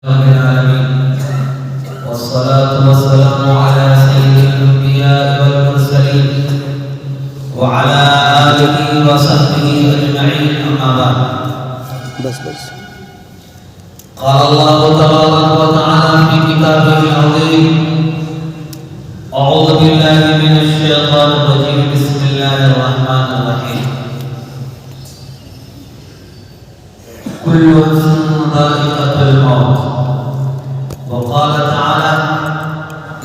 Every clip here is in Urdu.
رب العالمين والصلاة والسلام على سيد الأنبياء والمرسلين وعلى آله وصحبه أجمعين أما بعد. قال الله تبارك وتعالى في كتابه العظيم: أعوذ بالله من الشيطان الرجيم. بسم الله الرحمن الرحيم. كل نفس ذائقة الموت. وقال تعالى: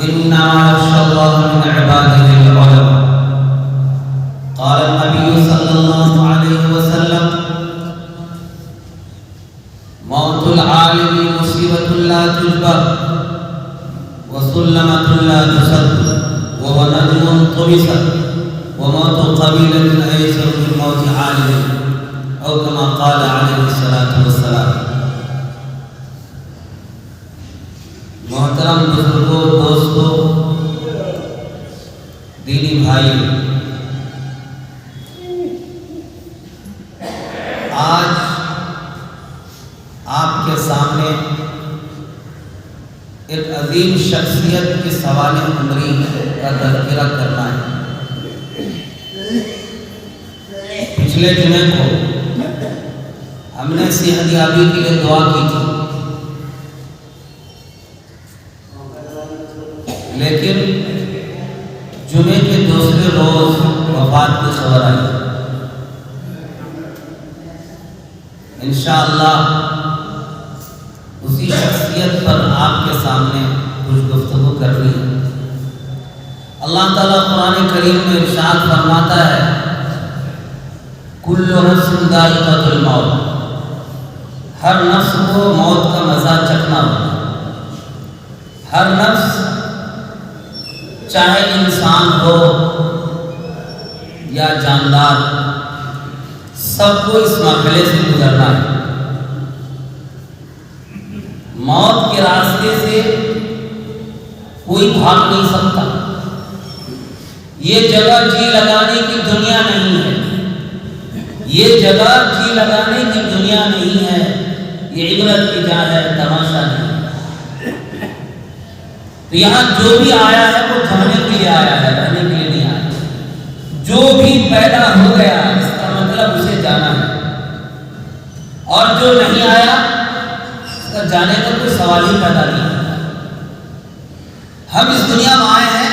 إنما يخشى الله من عباده العلماء. قال النبي صلى الله عليه وسلم: موت العالم مصيبة لا تجبر وسلمة لا تسد وهو نجم طمست وموت قبيلة أيسر من موت عالم أو كما قال عليه الصلاة والسلام. محترم بزرگوں، دوستوں، دینی بھائی، آج آپ کے سامنے ایک عظیم شخصیت کے سوال عمری کا تذکرہ کرنا ہے. پچھلے جمعے کو ہم نے صحت یابی کے لیے دعا کی تھی، لیکن جمعے کے دوسرے روز وفات کی خبر آئی. انشاءاللہ اسی شخصیت پر آپ کے سامنے کچھ گفتگو کرنی ہے. اللہ تعالیٰ قرآن کریم میں ارشاد فرماتا ہے: کل نفس ذائقۃ الموت. ہر نفس کو موت کا مزہ چکھنا ہوگا. ہر نفس، چاہے انسان ہو یا جاندار، سب کو اس مرحلے سے گزرنا ہے. موت کے راستے سے کوئی بھاگ نہیں سکتا. یہ جگہ جی لگانے کی دنیا نہیں ہے. یہ جگہ جی لگانے کی دنیا نہیں ہے. یہ عبرت کی جا ہے، تماشا نہیں. تو یہاں جو بھی آیا ہے وہ جانے کے لیے آیا ہے، رہنے کے لیے نہیں آیا. جو بھی پیدا ہو گیا اس کا مطلب اسے جانا ہے، اور جو نہیں آیا جانے کا کوئی سوال ہی پیدا نہیں ہوتا. ہم اس دنیا میں آئے ہیں،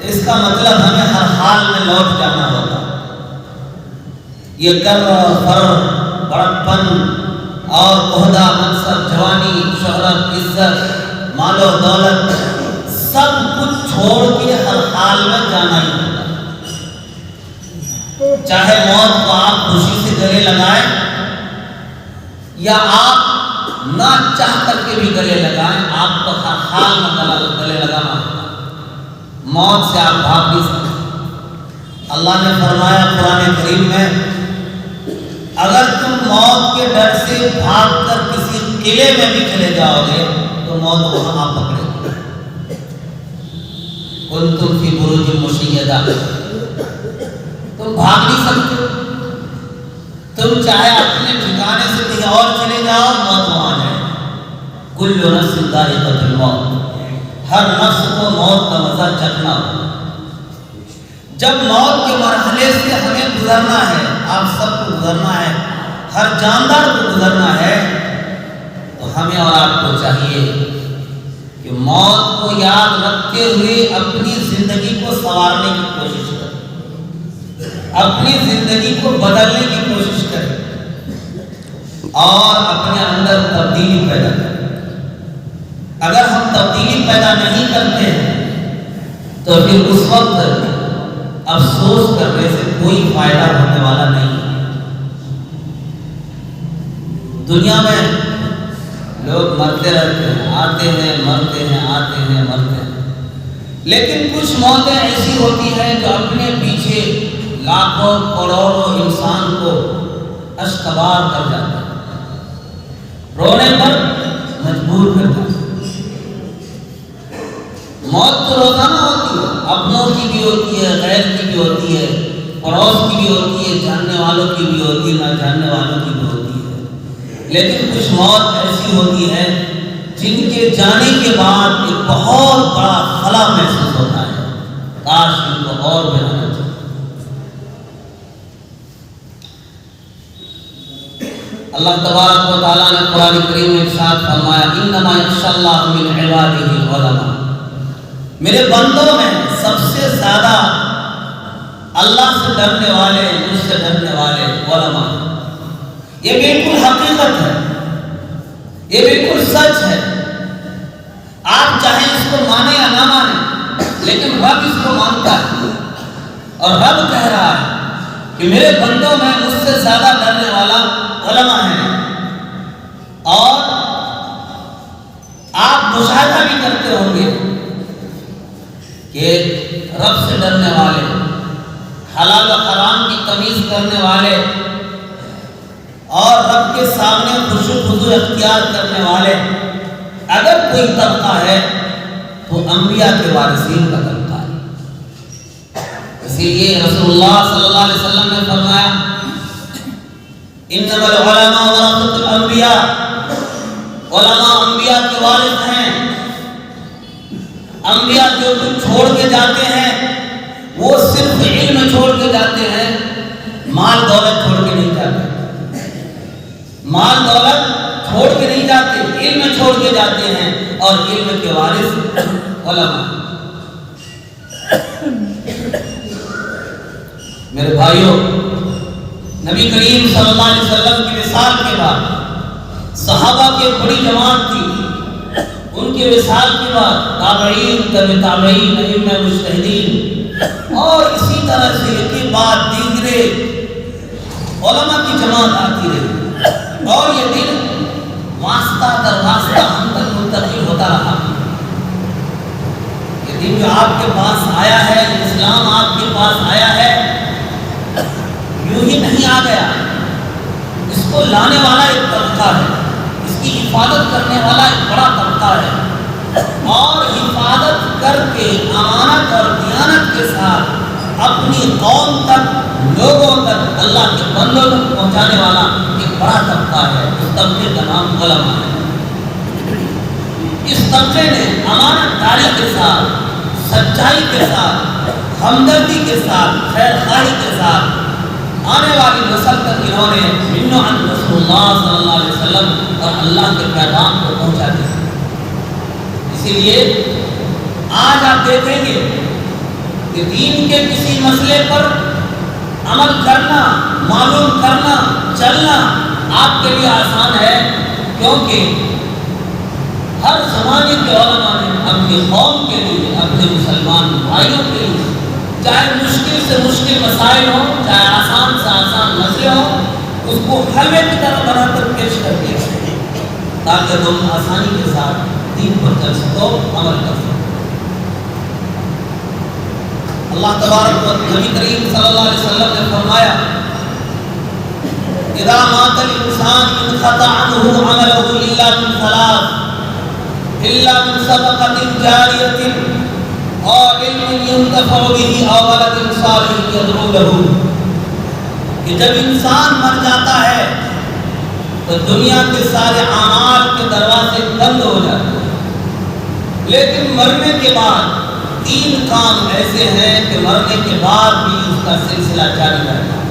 اس کا مطلب ہمیں ہر حال میں لوٹ جانا ہوگا. یہ کر فر، بڑپن اور عہدہ، منصب، جوانی، شہرت، عزت، مال و دولت، سب کچھ چھوڑ کے ہر حال میں جانا ہی ہوگا. چاہے موت کو آپ خوشی سے گلے لگائیں یا آپ نہ چاہ کر کے بھی گلے لگائیں، آپ کو ہر حال میں گلے لگانا ہوگا. موت سے آپ بھاگ نہیں سکتے. اللہ نے فرمایا قرآن کریم میں: اگر تم موت کے ڈر سے بھاگ کر کسی قلعے میں بھی چلے جاؤ گے تو موت وہاں پکڑے گی. کنتم فی بروج مشیدہ. تم بھاگ نہیں سکتے. تم چاہے اپنے ٹھکانے سے کہیں اور چلے جاؤ، موت وہاں ہے. کل نفس ذائقۃ الموت. ہر نفس کو موت کا مزہ چکھنا ہو. جب موت کے مرحلے سے ہمیں گزرنا ہے، آپ سب کو گزرنا ہے، ہر جاندار کو گزرنا ہے، تو ہمیں اور آپ کو چاہیے کہ موت کو یاد رکھتے ہوئے اپنی زندگی کو سنوارنے کی کوشش کریں، اپنی زندگی کو بدلنے کی کوشش کریں اور اپنے اندر تبدیلی پیدا کریں. اگر ہم تبدیلی پیدا نہیں کرتے ہیں تو پھر اس وقت افسوس کرنے سے کوئی فائدہ ہونے والا نہیں ہے. دنیا میں لوگ مرتے رہتے ہیں، آتے ہیں مرتے ہیں، آتے ہیں مرتے ہیں، لیکن کچھ موتیں ایسی ہوتی ہیں جو اپنے پیچھے لاکھوں کروڑوں انسان کو اشکبار کر جاتا ہے، رونے پر مجبور کر جاتا ہے. موت تو روزانہ ہوتی ہے، اپنوں کی بھی ہوتی ہے، غیر کی بھی ہوتی ہے، پڑوس کی بھی ہوتی ہے، جاننے والوں کی بھی ہوتی ہے، نہ جاننے والوں کی بھی ہوتی ہے. لیکن کچھ موت ایسی ہوتی ہے جن کے جانے کے بعد ایک بہت بڑا خلا محسوس ہوتا ہے، کاش ان کو اور بنانا چاہیے۔ اللہ تبارک و تعالیٰ نے قرآن کریم میں ارشاد فرمایا انما یخشی اللہ من عبادہ العلماء، میرے بندوں میں سب سے زیادہ اللہ سے ڈرنے والے، مجھ سے ڈرنے والے علماء۔ یہ بالکل حقیقت ہے، یہ بالکل سچ ہے۔ آپ چاہیں اس کو مانیں یا نہ مانیں، لیکن رب اس کو مانتا ہے، اور رب کہہ رہا ہے کہ میرے بندوں میں مجھ سے زیادہ ڈرنے والا علماء ہیں۔ اور آپ مشاہدہ بھی کرتے ہوں گے کہ رب سے ڈرنے والے، حلال و حرام کی تمیز کرنے والے، اور رب کے سامنے خشوع خضوع اختیار کرنے والے اگر کوئی طبقہ ہے تو انبیاء کے وارثین کا طبقہ ہے۔ اسی لیے رسول اللہ صلی اللہ علیہ وسلم نے فرمایا انما العلماء ورثۃ الانبیاء، علماء انبیاء کے وارث ہیں۔ انبیاء جو کچھ چھوڑ کے جاتے ہیں وہ صرف علم چھوڑ کے جاتے ہیں، مال دولت چھوڑ کے نہیں جاتے، مال دولت چھوڑ کے نہیں جاتے، علم چھوڑ کے جاتے ہیں، اور علم کے وارث علماء۔ میرے بھائیوں، نبی کریم صلی اللہ علیہ وسلم کی وصال کے بعد صحابہ کی ایک بڑی جماعت تھی، ان کے وصال کے بعد تابعین، تبع تابعین، ائمہ مجتہدین، اور اسی طرح سے ایک بعد دیگرے علماء کی جماعت آتی رہی، اور یہ دن واسطہ در واسطہ ہم تک منتقل ہوتا رہا۔ یہ دن جو آپ کے پاس آیا ہے، اسلام آپ کے پاس آیا ہے، یوں ہی نہیں آ گیا، اس کو لانے والا ایک طبقہ ہے، اس کی حفاظت کرنے والا ایک بڑا طبقہ ہے، اور حفاظت کر کے امانت اور دیانت کے ساتھ اپنی قوم تک، لوگوں تک، اللہ کے بندوں تک پہنچانے والا ایک بڑا طبقہ ہے۔ اس طبقے کا نام علماء ہے۔ اس طبقے نے امانت داری کے ساتھ، سچائی کے ساتھ، ہمدردی کے ساتھ، خیر خواہی کے ساتھ آنے والی نسل تک انہوں نے من عن رسول اللہ صلی اللہ علیہ وسلم اور اللہ کے پیغام کو پہنچا دیا۔ اسی لیے آج آپ دیکھیں گے کہ دین کے کسی مسئلے پر عمل کرنا، معلوم کرنا، چلنا آپ کے لیے آسان ہے، کیونکہ ہر زمانے کے علماء نے اپنی قوم کے لیے، اپنے مسلمان بھائیوں کے لیے، چاہے مشکل سے مشکل مسائل ہوں، چاہے آسان سے آسان مسئلے ہوں، اس کو حلوے کی طرح بنا کر پیش کر دیا تاکہ تم آسانی کے ساتھ دین پر چل سکو، عمل کر سکو۔ اللہ تبارک و نبی کریم صلی اللہ علیہ وسلم نے فرمایا اذا مات الانسان انقطع عنه عمله الا من ثلاث، الا من صدقة جاریة اور علم ينتفع به او ولد صالح يدعو له، کہ جب انسان مر جاتا ہے تو دنیا کے سارے اعمال کے دروازے بند ہو جاتے ہیں، لیکن مرنے کے بعد تین کام ایسے ہیں کہ مرنے کے بعد بھی اس کا سلسلہ جاری رہتا ہے۔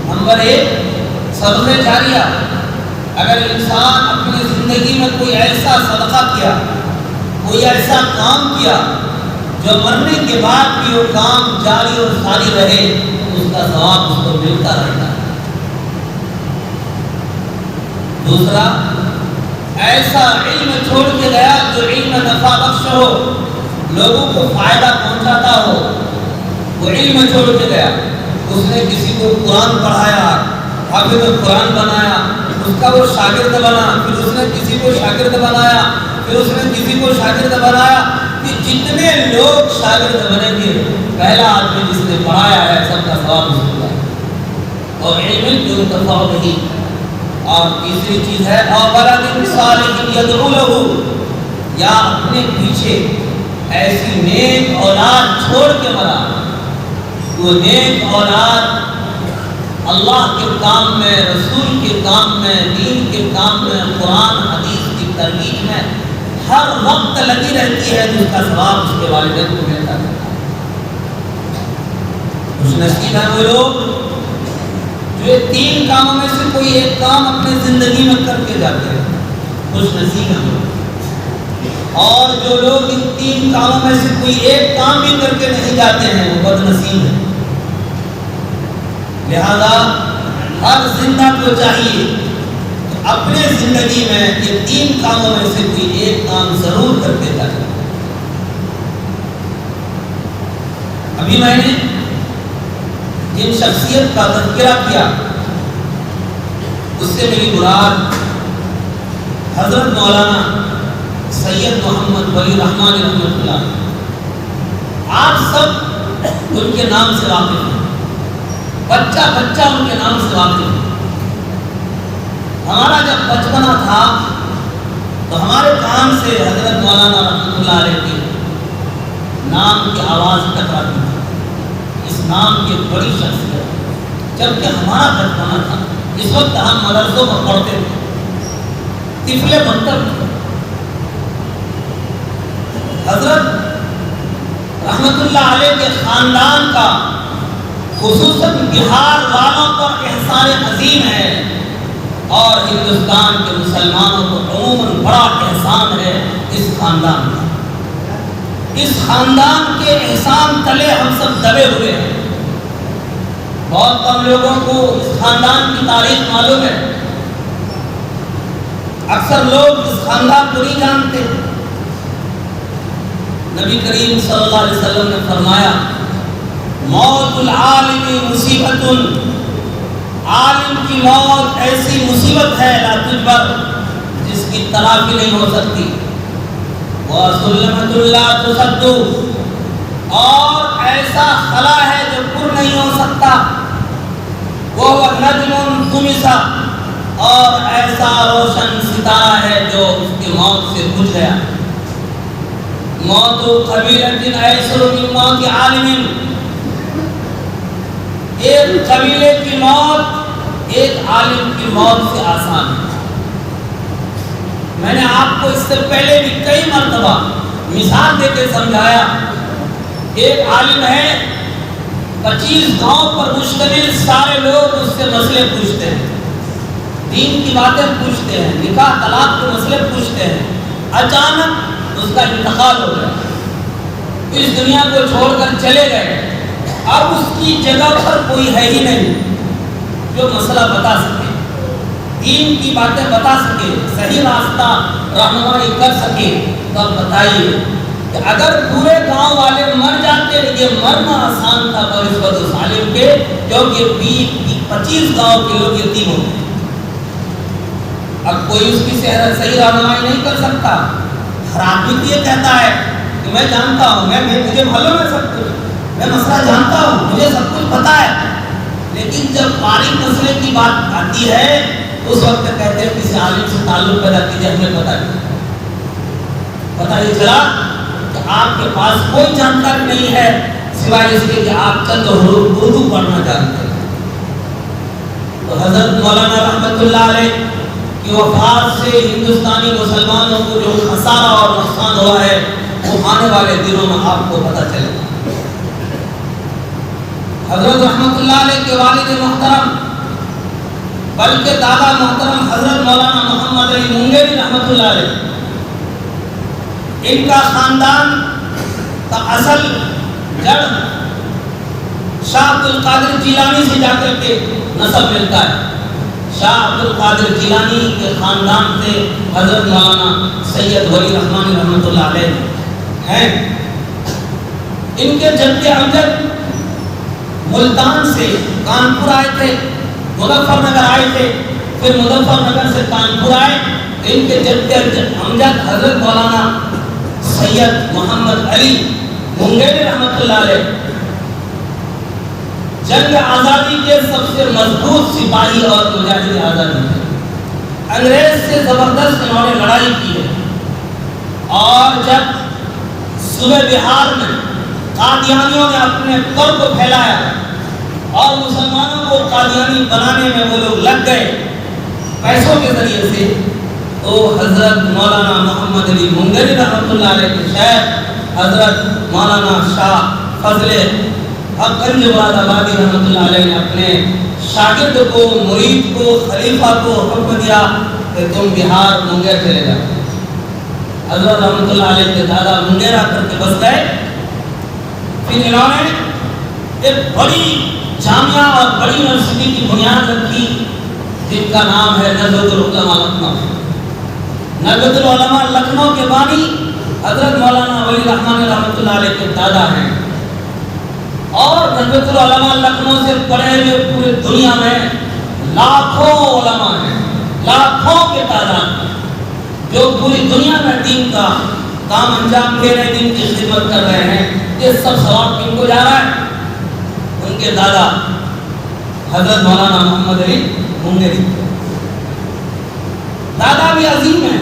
نمبر ایک، صدقہ جاریہ۔ اگر انسان اپنی زندگی میں کوئی ایسا صدقہ کیا، کوئی ایسا کام کیا جو مرنے کے بعد بھی وہ کام جاری اور ساری رہے، اس کا ثواب اس کو ملتا رہتا ہے۔ دوسرا، ایسا علم چھوڑ کے گیا جو علم نفع بخش ہو، لوگوں کو فائدہ پہنچاتا ہو، وہ علم چھوڑ کے گیا، اس نے کسی کو قرآن پڑھایا، حافظ قرآن بنایا، اس کا وہ شاگرد بنا، پھر اس نے کسی کو شاگرد بنایا، پھر اس نے کسی کو شاگرد بنایا، کہ جتنے لوگ شاگرد بنیں گے، پہلا آدمی جس نے پڑھایا ہے سب کا ثواب اس کو ہے، اور علم ينتفع به۔ اور تیسری چیز ہے اور ولد صالح يدعو له، یا اپنے پیچھے ایسی نیک اولاد چھوڑ کے مرا، وہ نیک اولاد اللہ کے کام میں، رسول کے کام میں، دین کے کام میں، قرآن حدیث کی ترویج میں ہر وقت لگی رہتی ہے، تو اس کا ثواب اس کے والدین کو ملتا ہے۔ خوش نصیب ہیں وہ لوگ جو 3 کاموں میں سے کوئی ایک کام اپنی زندگی میں کر کے جاتے ہیں، خوش نصیب ہیں وہ۔ اور جو لوگ ان 3 کاموں میں سے کوئی ایک کام بھی کر کے نہیں جاتے ہیں، وہ بد نصیب ہیں۔ لہذا ہر زندہ کو چاہیے کہ اپنے زندگی میں یہ 3 کاموں میں سے کوئی ایک کام ضرور کر کے جائے۔ ابھی میں نے جن شخصیت کا تذکرہ کیا اس سے میری مراد حضرت مولانا سید محمد ولی رحمان رحمۃ اللہ، آپ سب ان کے نام سے واقف ہیں، بچہ بچہ ان کے نام سے واقف ہے۔ ہمارا جب بچپنا تھا تو ہمارے کان سے حضرت مولانا رحمۃ اللہ علیہ کے نام کی آواز ٹکراتی تھی، اس نام کی بڑی شخصیت، جبکہ ہمارا بچپنا تھا، اس وقت ہم مدرسوں میں پڑھتے تھے، طفلے بنتر تھے۔ حضرت رحمت اللہ علیہ کے خاندان کا خصوصاً بہار والوں پر احسان عظیم ہے، اور ہندوستان کے مسلمانوں کو عموماً بڑا احسان ہے اس خاندان کا۔ اس خاندان کے احسان تلے ہم سب دبے ہوئے ہیں۔ بہت کم لوگوں کو اس خاندان کی تاریخ معلوم ہے، اکثر لوگ اس خاندان کو نہیں جانتے۔ نبی کریم صلی اللہ علیہ وسلم نے فرمایا، موت العالم مصیبت، عالم کی موت ایسی مصیبت ہے لا تجبر، جس کی تلافی نہیں ہو سکتی، وَسُلَّمَةُ اللَّهِ تُصَدُّ، اور ایسا خلا ہے جو پر نہیں ہو سکتا، وَهُوَ نَجْمٌ طُمِسَ، اور ایسا روشن ستارہ ہے جو اس کی موت سے بجھ گیا۔ موت قبیلۃ ایسر من موت عالم، ایک قبیلے کی موت ایک عالم کی موت سے آسان ہے۔ میں نے آپ کو اس سے پہلے بھی کئی مرتبہ مثال دے کے سمجھایا، ایک عالم ہے، 25 گاؤں پر مشتمل سارے لوگ اس سے مسئلے پوچھتے ہیں، دین کی باتیں پوچھتے ہیں، نکاح طلاق کے مسئلے پوچھتے ہیں۔ اچانک اس کا انتقال ہو گیا، اس دنیا کو چھوڑ کر چلے گئے، اب اس کی جگہ پر کوئی ہے ہی نہیں جو مسئلہ بتا سکے، دین کی باتیں بتا سکے، صحیح راستہ رہنمائی کر سکے۔ تو اب بتائیے کہ اگر پورے گاؤں والے مر جاتے، یہ مرنا آسان تھا پر اس وقت اس عالم کے، کیونکہ 25 گاؤں کے لوگ یتیم ہو گئے۔ اب کوئی اس کی صحیح رہنمائی نہیں کر سکتا۔ ہر آدمی یہ کہتا ہے کہ میں جانتا ہوں، مجھے معلوم ہے سب کچھ، میں مسئلہ جانتا ہوں، مجھے سب کچھ پتا ہے، لیکن جب باریک مسئلے کی بات آتی ہے تو اس وقت کہتے ہیں کسی عالم سے تعلق پیدا کیجیے، ہمیں پتا نہیں۔ پتا یہ چلا کہ آپ کے پاس کوئی جانکاری نہیں ہے سوائے اس کے کہ آپ چند حروف اردو پڑھنا جانتے ہیں۔ تو حضرت مولانا رحمت اللہ علیہ کی وفات سے ہندوستانی مسلمانوں کو جو خسارہ اور نقصان ہوا ہے وہ آنے والے دنوں میں آپ کو پتہ چلے گا۔ حضرت رحمت اللہ علیہ کے والد محترم بلکہ دادا محترم حضرت مولانا محمد علی منگیری رحمت اللہ علیہ، ان کا خاندان کا اصل جڑ شاہ عبد القادر جیلانی سے جا کر کے نسب ملتا ہے۔ شاہ عبد القادر جیلانی کے خاندان سے حضرت مولانا سید ولی رحمان رحمۃ اللہ علیہ ہیں۔ ان کے جد امجد ملتان سے کانپور آئے تھے، مظفر نگر آئے تھے، پھر مظفر نگر سے کانپور آئے۔ ان کے جد امجد حضرت مولانا سید محمد علی منگیری رحمۃ اللہ علیہ جنگ آزادی کے سب سے مضبوط سپاہی اور مجاہد آزادی تھے۔ انگریز سے زبردست انہوں نے لڑائی کی ہے، اور جب صوبہ بہار میں قادیانیوں نے اپنے پر کو پھیلایا اور مسلمانوں کو قادیانی بنانے میں وہ لوگ لگ گئے پیسوں کے ذریعے سے، تو حضرت مولانا محمد علی منگری رحمۃ اللہ علیہ کے شیخ حضرت مولانا شاہ فضل حق گنج آبادی رحمۃ اللہ علیہ نے اپنے شاگرد کو، مرید کو، خلیفہ کو حکم دیا کہ تم بہار منگیر چلے جاؤ۔ حضرت رحمۃ اللہ علیہ کے دادا منگیر آ کر کے بس گئے۔ پھر انہوں نے ایک بڑی جامعہ اور بڑی یونیورسٹی کی بنیاد رکھی جن کا نام ہے ندوۃ العلماء لکھنؤ۔ ندوۃ العلماء لکھنؤ کے بانی حضرت مولانا ولی الرحمن رحمۃ اللہ علیہ کے دادا ہیں، اور ندوۃ العلماء لکھنؤ سے پڑھے ہوئے پورے دنیا میں لاکھوں علماء ہیں، لاکھوں کے تعداد میں، جو پوری دنیا میں دین کا کام انجام دے رہے ہیں، دین کی خدمت کر رہے ہیں۔ یہ سب ثواب کن کو جا رہا ہے؟ ان کے دادا حضرت مولانا محمد علی منگری۔ دادا بھی عظیم ہیں،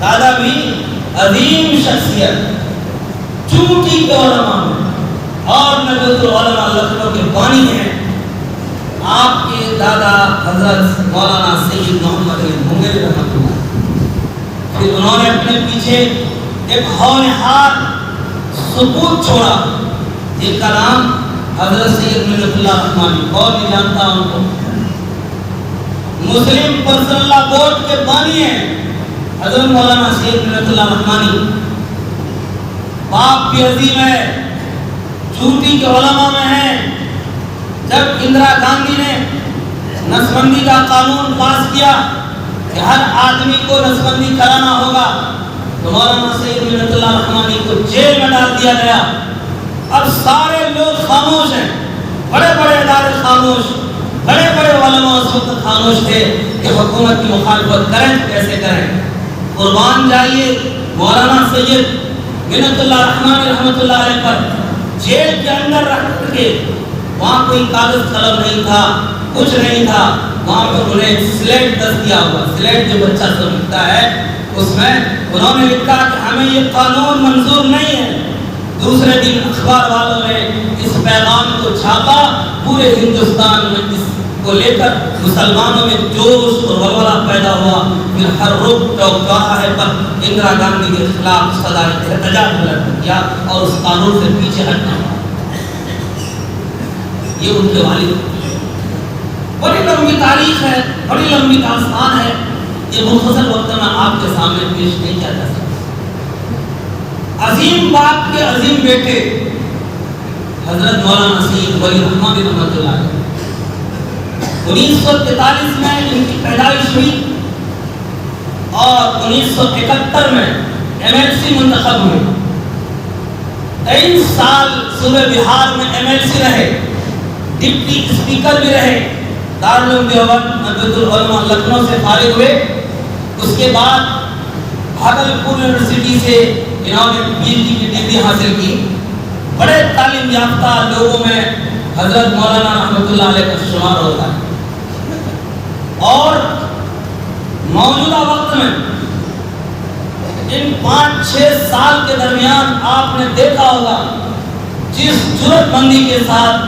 دادا بھی عظیم شخصیت، چوٹی کے علماء میں، اور ندوۃ العلماء لکھنؤ کے بانی ہیں۔ آپ کے دادا حضرت مولانا سید محمد علی منگری رحمۃ اللہ۔ پھر انہوں نے اپنے پیچھے ایک ہونہار سپوت چھوڑا جن کا نام حضرت سید منت اللہ رحمانی، اور نہیں جانتا ان کو۔ مسلم پرسنل لا بورڈ کے بانی ہیں حضرت مولانا سید منت اللہ رحمانی۔ باپ بھی عظیم ہے، چوٹی کے علماء میں ہیں۔ جب اندرا گاندھی نے نسبندی کا قانون پاس کیا کہ ہر آدمی کو نسبندی کرانا ہوگا، تو مولانا سید منت اللہ رحمانی کو جیل میں ڈال دیا گیا۔ اب سارے لوگ خاموش ہیں، بڑے بڑے ادارے خاموش، بڑے بڑے علماء اس وقت خاموش تھے کہ حکومت کی مخالفت کریں کیسے کریں۔ قربان جائیے مولانا سید منت اللہ رحمانی رحمۃ اللہ علیہ پر جیل کے اندر رکھ کے، وہاں کوئی کاغذ قلم نہیں تھا، کچھ نہیں تھا، وہاں پر انہیں سلیٹ دست دیا ہوا، سلیٹ جو بچہ سمجھتا ہے، اس میں انہوں نے لکھا کہ ہمیں یہ قانون منظور نہیں ہے۔ دوسرے دن اخبار والوں نے اس پیغام کو چھاپا، پورے ہندوستان میں اس کو لے کر مسلمانوں میں جوش اور ولولہ پیدا ہوا۔ پھر ہر روز چوک چوراہے پر اندرا گاندھی کے خلاف صدائے احتجاج بلند کیا اور اس قانون سے پیچھے ہٹنا۔ یہ ان کے والد، بڑی لمبی تاریخ ہے، بڑی لمبی داستان ہے، یہ مختصر وقت میں آپ کے سامنے پیش نہیں کیا جا سکتا۔ عظیم باپ کے عظیم بیٹے حضرت مولانا سید ولی الرحمن رحمۃ اللہ علیہ، 1943 میں ان کی پیدائش ہوئی اور 1971 میں MLC منتخب ہوئے۔ 23 سال صوبہ بہار میں MLC رہے، ڈپٹی اسپیکر بھی رہے، دارالعلوم دیوبند ندوۃ العلماء لکھنؤ سے فارغ ہوئے۔ اس کے بعد بھاگلپور یونیورسٹی سے انہوں نے PhD کی ڈگری حاصل کی۔ بڑے تعلیم یافتہ لوگوں میں حضرت مولانا رحمۃ اللہ علیہ کا شمار ہوتا ہے، اور موجودہ وقت میں ان 5-6 سال کے درمیان آپ نے دیکھا ہوگا جس جرأت مندی کے ساتھ،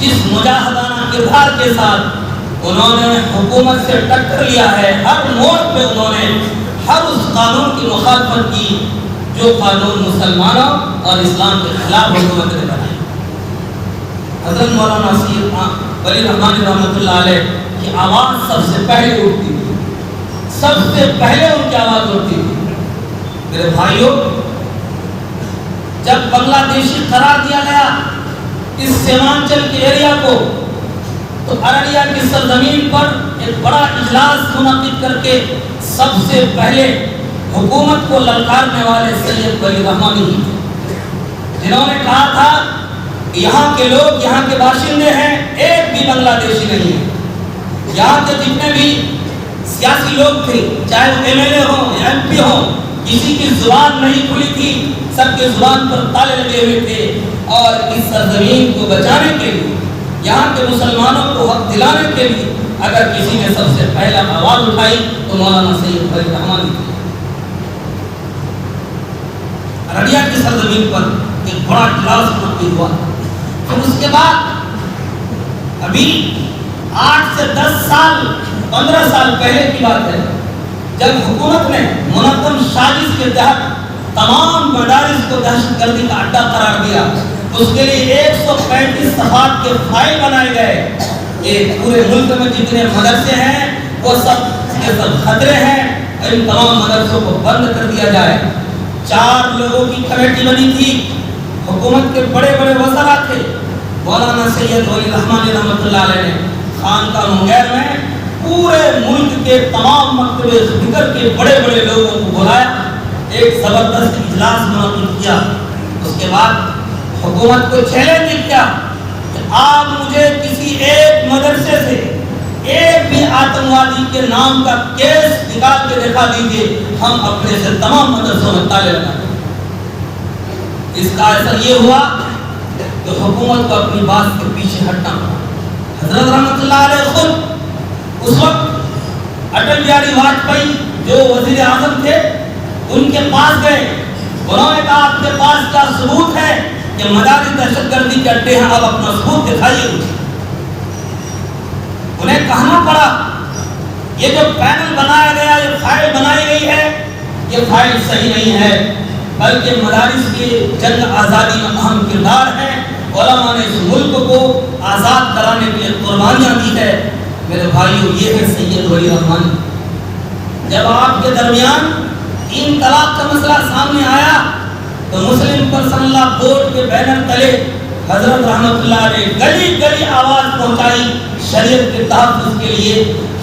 جس مجاہدانہ کردار کے ساتھ انہوں نے حکومت سے ٹکر لیا ہے۔ ہر موڑ پہ انہوں نے ہر اس قانون کی مخالفت کی جو قانون مسلمانوں اور اسلام کے خلاف حکومت نے بنائی۔ حضرت مولانا سید ولی الرحمن رحمۃ اللہ علیہ کی آواز سب سے پہلے اٹھتی تھی، سب سے پہلے ان کی آواز اٹھتی تھی۔ میرے بھائیوں، جب بنگلہ دیشی قرار دیا گیا اس سیمانچل کے ایریا کو، تو ارریہ کی سرزمین پر ایک بڑا اجلاس منعقد کر کے سب سے پہلے حکومت کو للکارنے والے سید ولی الرحمن ہی، جنہوں نے کہا تھا کہ یہاں کے لوگ، یہاں کے باشندے ہیں، ایک بھی بنگلہ دیشی نہیں ہے۔ یہاں کے جتنے بھی سیاسی لوگ تھے، چاہے وہ MLA ہوں یا MP ہوں، کسی کی زبان نہیں کھلی تھی، سب کے زبان پر تالے لگے ہوئے تھے، اور اس سرزمین کو بچانے کے لیے، یہاں کے مسلمانوں کو حق دلانے کے لیے اگر کسی نے سب سے پہلا آواز اٹھائی تو مولانا سید ولی الرحمن تھے۔ ارریہ کی سرزمین پر ایک بڑا اجلاس منعقد ہوا۔ پھر اس کے بعد ابھی 8 سے 10 سال 15 سال پہلے کی بات ہے، جب حکومت نے منظم سازش کے تحت تمام مدارس کو دہشت گردی کا اڈا قرار دیا، اس کے لیے 135 صفحات کے فائل بنائے گئے کہ پورے ملک میں جتنے مدرسے ہیں وہ سب کے سب خطرے ہیں، ان تمام مدرسوں کو بند کر دیا جائے۔ 4 لوگوں کی کمیٹی بنی تھی، حکومت کے بڑے بڑے وزراء تھے، مولانا سید ولی الرحمن رحمۃ اللہ علیہ نے خانقاہ منگیر میں پورے ملک کے تمام مکتب ذکر کے بڑے بڑے لوگوں کو بلایا، ایک زبردست اجلاس منعقد کیا۔ اس کے بعد حکومت کو چیلنج کیا کہ آپ مجھے کسی ایک مدرسے سے ایک بھی آتنوادی کے نام کا کیس نکال کے دکھا دیجئے، ہم اپنے سے تمام مدرسوں میں تالے لگا دیں۔ اس کا اثر یہ ہوا کہ حکومت کو اپنی بات کے پیچھے ہٹنا پڑا۔ حضرت رحمۃ اللہ علیہ خود اس وقت اٹل بہاری واجپئی جو وزیر اعظم تھے ان کے پاس گئے، انہوں نے کہا آپ کے پاس کیا ثبوت ہے کہ مدارس دہشت گردی کے اڈے ہیں، آپ اپنا ثبوت دکھائیے مجھے۔ انہیں کہنا پڑا یہ جو پینل بنایا گیا، یہ فائل بنائی گئی ہے، یہ فائل صحیح نہیں ہے، بلکہ مدارس کی جنگ آزادی میں اہم کردار ہے، علماء نے اس ملک کو آزاد کرانے کے لیے قربانیاں دی ہے۔ میرے بھائیو، یہ ہے سید ولی الرحمن۔ جب آپ کے درمیان 3 طلاق کا مسئلہ سامنے آیا تو مسلم پرسنل لا بورڈ کے بینر تلے حضرت رحمۃ اللہ نے گلی گلی آواز پہنچائی شریعت کے تحفظ کے لیے۔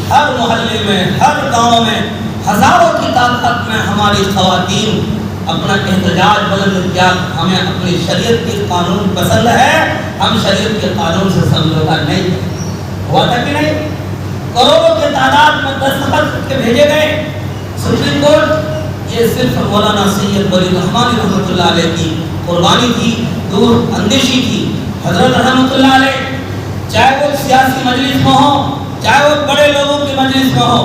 ہر محلے میں، ہر گاؤں میں ہزاروں کی تعداد میں ہماری خواتین اپنا احتجاج بلند کیا، ہمیں اپنی شریعت کی قانون پسند ہے، ہم شریعت کے قانون سے سمجھوتا نہیں ہے۔ ہوا تھا کہ نہیں؟ کروڑوں کی تعداد میں دستخط کے بھیجے گئے سپریم کورٹ۔ یہ صرف مولانا سید ولی الرحمن رحمۃ اللہ علیہ کی قربانی تھی، دور اندیشی تھی۔ حضرت رحمۃ اللہ علیہ چاہے وہ سیاسی مجلس میں ہو، چاہے وہ بڑے لوگوں کی مجلس میں ہو،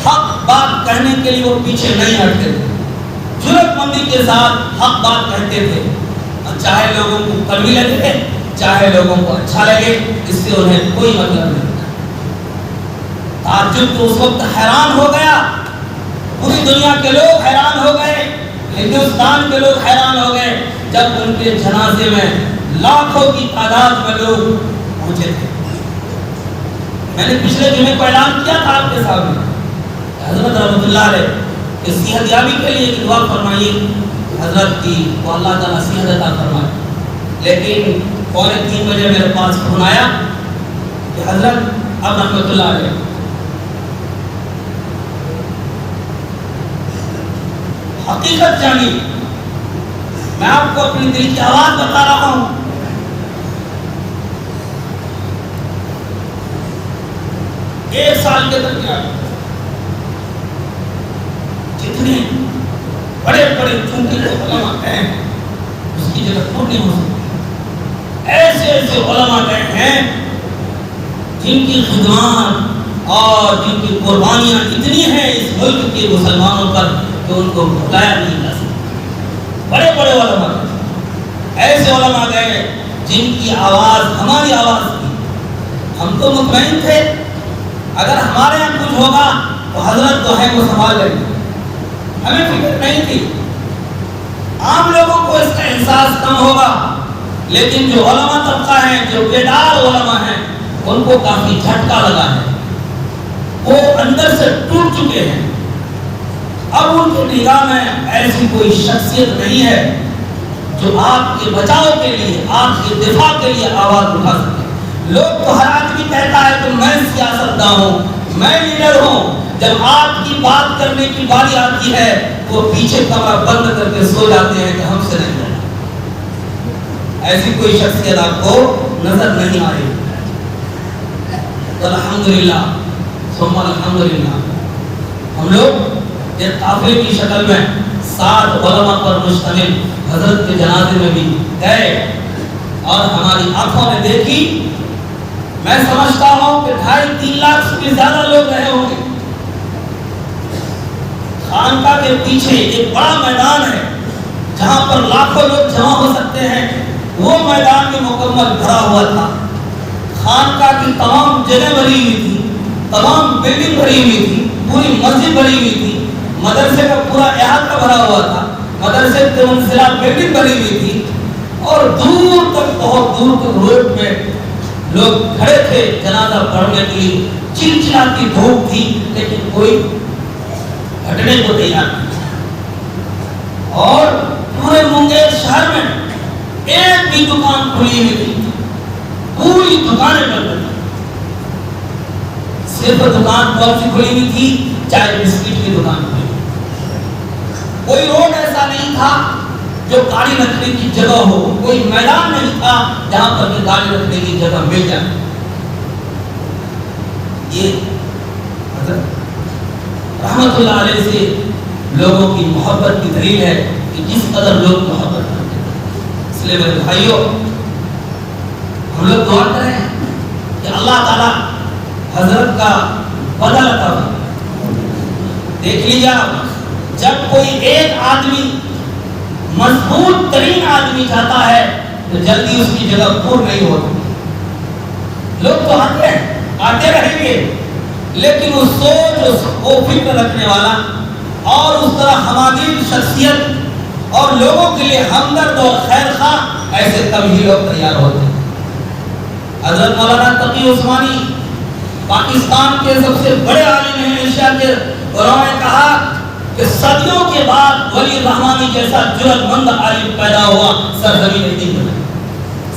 حق بات کہنے کے لیے وہ پیچھے نہیں ہٹتے تھے، جرأت مندی کے ساتھ حق بات کہتے تھے، اور چاہے لوگوں کو کڑوی لگے، چاہے لوگوں کو اچھا لگے، اس سے انہیں کوئی مطلب نہیں۔ تعجب تو اس وقت حیران ہو گیا، پوری دنیا کے لوگ حیران ہو گئے، ہندوستان کے لوگ حیران ہو گئے جب ان کے جنازے میں لاکھوں کی تعداد میں لوگ پہنچے تھے۔ میں نے پچھلے جمعے کو اعلان کیا تھا آپ کے سامنے، حضرت رحمۃ اللہ علیہ کہ صحت یابی کے لیے دعا فرمائیے حضرت کی، تو اللہ تعالیٰ صحت عطا فرمائے۔ لیکن 2:45 بجے میرے پاس فون آیا کہ حضرت اب رحمۃ اللہ علیہ حقیقت جانی۔ میں آپ کو اپنی دل کی آواز بتا رہا ہوں، 1 سال کے درمیان جتنے بڑے بڑے چونکے علماء ہیں اس کی جگہ پور نہیں ہو سکتی۔ ایسے ایسے علماء گئے ہیں جن کی خدمات اور جن کی قربانیاں اتنی ہیں اس ملک کے مسلمانوں پر کہ ان کو بھلایا نہیں جا سکتا۔ بڑے بڑے علماء گئے، ایسے علماء گئے جن کی آواز ہماری آواز تھی۔ ہم تو مطمئن تھے اگر ہمارے یہاں کچھ ہوگا تو حضرت تو ہے وہ سنبھال لیں گے، ہمیں فکر نہیں تھی۔ عام لوگوں کو اس کا احساس کم ہوگا، لیکن جو علماء طبقہ ہیں، جو بیدار علماء ہیں، ان کو کافی جھٹکا لگا ہے، وہ اندر سے ٹوٹ چکے ہیں۔ اب ان کی نگاہ میں ایسی کوئی شخصیت نہیں ہے جو آپ کے بچاؤ کے لیے، آپ کے دفاع کے لیے آواز اٹھا سکے۔ لوگ تو ہر آدمی کہتا ہے کہ میں سیاستدان ہوں، میں لیڈر ہوں، جب آپ کی بات کرنے کی باری آتی ہے وہ پیچھے کمرہ بند کر کے سو جاتے ہیں کہ ہم سے نہیں ہوگا۔ ایسی کوئی شخصیت آپ کو نظر نہیں آئے۔ الحمدللہ ثم الحمدللہ، ہم لوگ ایک قافلے کی شکل میں 60 علماء پر مشتمل حضرت کے جنازے میں بھی گئے اور ہماری آنکھوں نے دیکھی۔ میں سمجھتا ہوں کہ 2.5-3 لاکھ سے بھی زیادہ لوگ رہے ہوں گے۔ خانقاہ کے پیچھے ایک بڑا میدان ہے جہاں پر لاکھوں لوگ جمع ہو سکتے ہیں، وہ میدان بھی مکمل بھرا ہوا تھا۔ خانقاہ کی تمام جگہ بھری ہوئی تھی، تمام بلڈنگ بھری ہوئی تھی، پوری مسجد بھری ہوئی تھی، مدرسے کا پورا احاطہ بھرا ہوا تھا، مدرسے کی منزلہ بلڈنگ بنی ہوئی تھی اور دور تک بہت دور تک روڈ پہ لوگ کھڑے تھے جنازہ پڑھنے کے لیے، چلچلاتی دھوپ تھی لیکن کوئی ہٹنے کو تیار نہیں۔ اور پورے منگیر شہر میں ایک بھی دکان کھلی نہیں تھی، پوری دکانیں بند تھی۔ صرف دکان کون سی کھلی ہوئی تھی؟ چائے بسکٹ کی دکان کھلی۔ کوئی روڈ ایسا نہیں تھا جو گاڑی رکھنے کی جگہ ہو، کوئی میدان نہیں تھا جہاں پر کہ گاڑی رکھنے کی جگہ مل جائے۔ یہ رحمت اللہ علیہ سے لوگوں کی محبت کی دلیل ہے کہ جس قدر لوگ محبت کرتے ہیں۔ اس لیے میرے بھائیوں، ہم لوگ دعا کریں کہ اللہ تعالیٰ حضرت کا بدل عطا فرمائے۔ دیکھ لیجیے، جب کوئی ایک آدمی مضبوط ترین آدمی چاہتا ہے تو جلدی اس کی جگہ پر نہیں ہوتی۔ لوگ تو آتے رہیں گے، لیکن اس سوچ، اس کو فکر رکھنے والا اور اس طرح ہمادین شخصیت اور لوگوں کے لیے ہمدرد اور خیر خواہ، ایسے تب ہی لوگ تیار ہوتے ہیں۔ حضرت مولانا تقی عثمانی پاکستان کے سب سے بڑے عالم ہیں ایشیا کے، انہوں نے کہا کہ صدیوں کے بعد ولی رحمانی جیسا جرأت مند عالم پیدا ہوا سرزمین دین میں۔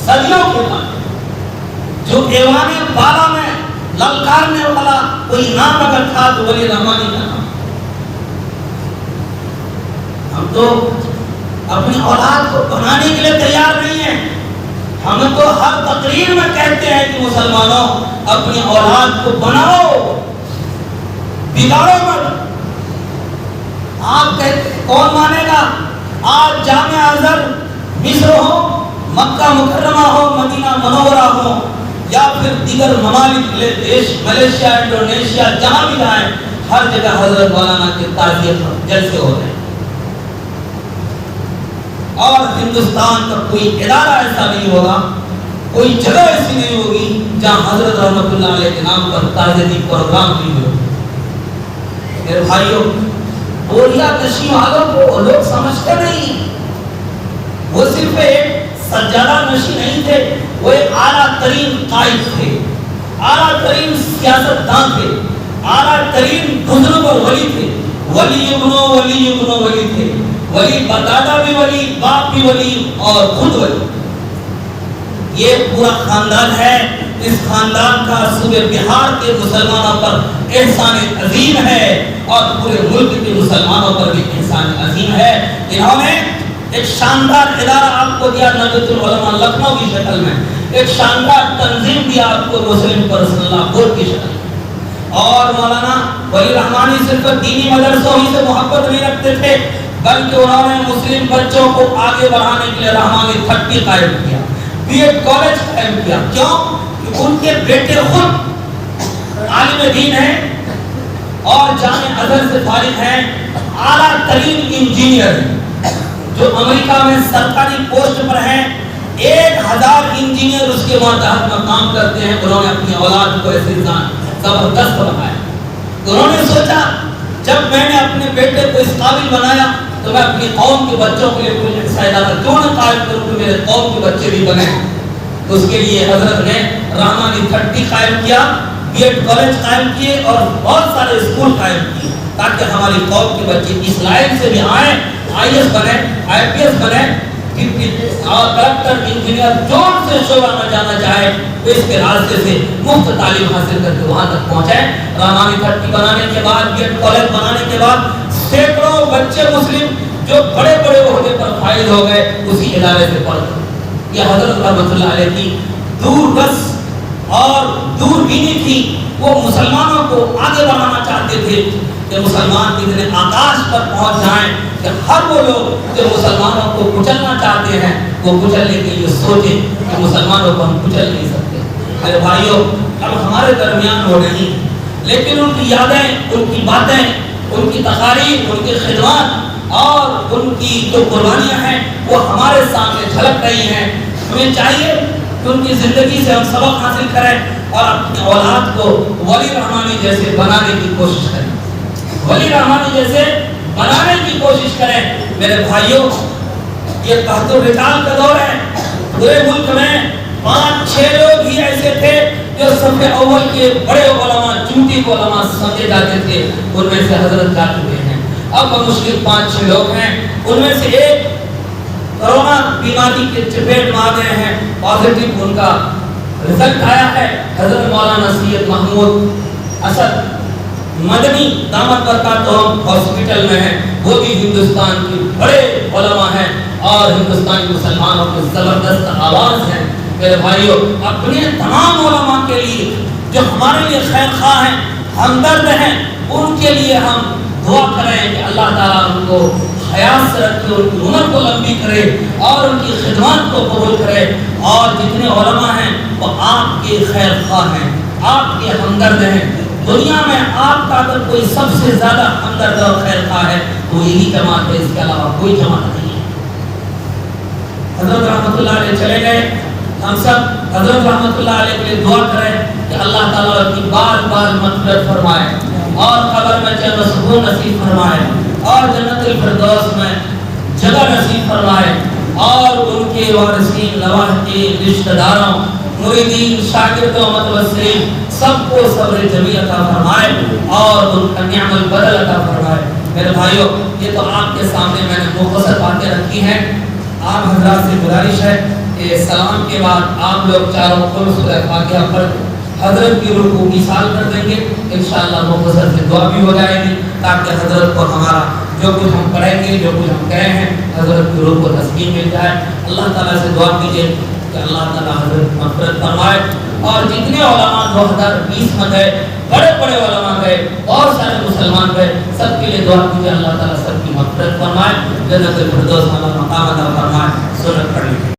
صدیوں کے بعد جو ایوان بالا میں للکارنے والا کوئی نام اگر تھا تو ولی رحمانی کا نام۔ ہم تو اپنی اولاد کو بنانے کے لیے تیار نہیں ہیں، ہم تو ہر تقریر میں کہتے ہیں کہ مسلمانوں اپنی اولاد کو بناؤ، بگاڑو مت۔ آپ کہتے کون مانے گا؟ آج جامعہ ازہر مصر ہو، مکہ مکرمہ ہو، مدینہ منورہ ہو، یا پھر دیگر ممالک دیش ملیشیا، انڈونیشیا، جہاں بھی جائیں، ہر جگہ حضرت مولانا کے تعزیت جلسے ہو رہے ہیں۔ اور ہندوستان کا کوئی ادارہ ایسا نہیں ہوگا، کوئی جگہ ایسی نہیں ہوگی جہاں حضرت رحمت اللہ علیہ کے نام پر تعزیتی پروگرام نہیں ہوگا۔ میرے بھائیوں، بوریا نشی والوں کو لوگ سمجھتے نہیں، وہ صرف ایک سجادہ نشی نہیں تھے، وہ ایک اعلیٰ ترین قائد تھے، اعلیٰ ترین سیاستدان تھے، اعلیٰ ترین بزرگ اور ولی تھے، ولی ابنو ولی ابنو ولی تھے، ولی بدادا بھی ولی، باپ بھی ولی اور خود ولی۔ یہ پورا خاندان ہے، اس خاندان کا صوبے بہار کے مسلمانوں پر احسان عظیم ہے اور پورے ملک کے مسلمانوں پر بھی احسان عظیم ہے۔ انہوں نے ایک شاندار ادارہ آپ کو دیا ندوۃ العلماء لکھنؤ کی شکل میں، ایک شاندار تنظیم دیا آپ کو مسلم پرسنل لا بورڈ کی شکل میں۔ اور مولانا ولی رحمانی صرف دینی مدرسوں ہی سے محبت نہیں رکھتے تھے، بلکہ انہوں نے مسلم بچوں کو آگے بڑھانے کے لیے رحمانی 30 قائم کیا، بی ایڈ کالج قائم کیا۔ کیوں؟ کہ ان کے بیٹے خود عالم دین ہیں اور جامعہ ازہر سے فارغ ہیں، اعلیٰ ترین انجینئر ہیں جو امریکہ میں سرکاری پوسٹ پر ہیں، 1000 انجینئر اس کے ماتحت میں کام کرتے ہیں۔ انہوں نے اپنی اولاد کو ایسے زبردست بنایا۔ انہوں نے سوچا جب میں نے اپنے بیٹے کو اس قابل بنایا تو میں اپنی قوم کے بچوں کے لیے کوئی ایسا ادارہ کیوں نہ قائم کروں کہ میرے قوم کے بچے بھی بنے۔ تو اس کے لیے حضرت نے رحمانی 30 قائم کیا، بی ایڈ کالج قائم کیے اور بہت سارے اسکول قائم کیے تاکہ ہماری قوم کے بچے اس لائن سے بھی آئیں، آئی ایس بنے، آئی پی ایس بنے، اور کلکٹر، انجینئر، جو سے شعبہ میں جانا چاہے تو اس کے راستے سے مفت تعلیم حاصل کر کے وہاں تک پہنچائے۔ رحمانی 30 بنانے کے بعد، بی ایڈ کالج بنانے کے بعد سینکڑوں بچے مسلم جو بڑے بڑے عہدے پر فائز ہو گئے اسی ادارے سے پڑھ کر۔ یہ حضرت رحمت اللہ علیہ کی دور رس اور دور بینی تھی، وہ مسلمانوں کو آگے بڑھانا چاہتے تھے کہ مسلمان اتنے آکاش پر پہنچ جائیں کہ ہر وہ لوگ جو مسلمانوں کو کچلنا چاہتے ہیں وہ کچلنے کے لیے سوچیں کہ مسلمانوں کو ہم کچل نہیں سکتے۔ میرے بھائیوں، اب ہمارے درمیان وہ نہیں، لیکن ان کی یادیں، ان کی باتیں، ان کی تقاریر، ان کی خدمات اور ان کی جو قربانیاں ہیں وہ ہمارے سامنے جھلک رہی ہیں۔ ہمیں چاہیے کہ ان کی زندگی سے ہم سبق حاصل کریں اور اپنی اولاد کو ولی رحمانی جیسے بنانے کی کوشش کریں، ولی رحمانی جیسے بنانے کی کوشش کریں۔ میرے بھائیوں، یہ قحط و رجال کا دور ہے۔ پورے ملک میں 5-6 لوگ ہی ایسے تھے جو صف اول کے بڑے علماء، چونٹی کو علماء سمجھے جاتے تھے، ان میں سے حضرت جا چکے ہیں۔ اب مشکل 5-6 لوگ ہیں، ان میں سے ایک کرونا بیماری کے چپیٹ میں آ گئے ہیں، پازیٹیو ان کا رزلٹ آیا ہے۔ حضرت مولانا سید محمود اسد مدنی دامت برکاتہم ہاسپٹل میں ہیں، وہ بھی ہندوستان کے بڑے علماء ہیں اور ہندوستانی مسلمانوں کی زبردست آواز ہے۔ میرے بھائیوں، اپنے تمام علماء کے لیے جو ہمارے لیے خیر خواہ ہیں، ہمدرد ہیں، ان کے لیے ہم دعا کریں کہ اللہ تعالیٰ ان کو حیات سے رکھے، ان کی عمر کو لمبی کرے اور ان کی خدمات کو قبول کرے۔ اور جتنے علماء ہیں وہ آپ کے خیر خواہ ہیں، آپ کے ہمدرد ہیں۔ دنیا میں آپ کا اگر کوئی سب سے زیادہ ہمدرد اور خیر خواہ ہے تو یہی جماعت ہے، اس کے علاوہ کوئی جماعت نہیں ہے۔ حضرت رحمت اللہ علیہ چلے گئے، ہم سب حضرت رحمت اللہ علیہ کے لیے دعا کریں کہ اللہ تعالیٰ کی بار بار مغفرت فرمائے اور قبر میں چین و سکون نصیب فرمائے اور جنت الفردوس میں جگہ نصیب فرمائے اور ان کے وارثین، لواحقین، رشتہ داروں، مریدین، شاگردوں، متوسلین سب کو صبر جمیل عطا فرمائے اور ان کا نعم البدل عطا فرمائے۔ میرے بھائیوں، یہ تو آپ کے سامنے میں نے مختصر باتیں رکھی ہیں۔ آپ حضرات سے گزارش ہے کہ سلام کے بعد آپ لوگ چاروں قل سورہ فاتحہ پڑھ حضرت کی روح کو مثال کر دیں گے، انشاءاللہ مختصر سے دعا بھی ہو جائے گی تاکہ حضرت کو ہمارا جو کچھ ہم پڑھیں گے، جو کچھ ہم کریں ہیں، حضرت کی روح کو تسکین مل جائے۔ اللہ تعالیٰ سے دعا کیجیے کہ اللہ تعالیٰ حضرت مغفرت فرمائے اور جتنے علماء 2020 میں گئے، بڑے بڑے علماء گئے، بہت سارے مسلمان گئے، سب کے لیے دعا کیجیے اللہ تعالیٰ سب کی مغفرت فرمائے، جنت الفردوس والا مقام عطا فرمائے۔ سورت پڑھ لیجیے۔